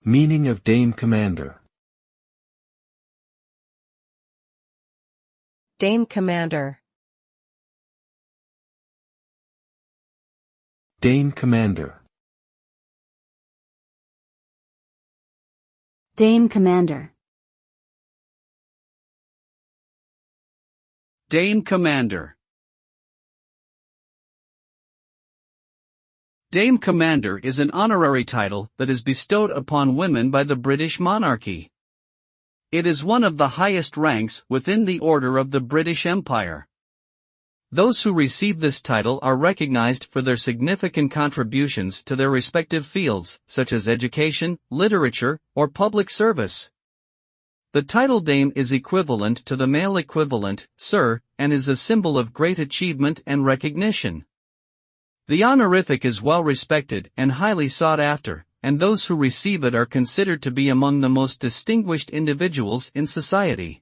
Meaning of Dame Commander. Dame Commander. Dame Commander. Dame Commander. Dame Commander. Dame Commander is an honorary title that is bestowed upon women by the British monarchy. It is one of the highest ranks within the order of the British Empire. Those who receive this title are recognized for their significant contributions to their respective fields, such as education, literature, or public service. The title Dame is equivalent to the male equivalent, Sir, and is a symbol of great achievement and recognition. The honorific is well respected and highly sought after, and those who receive it are considered to be among the most distinguished individuals in society.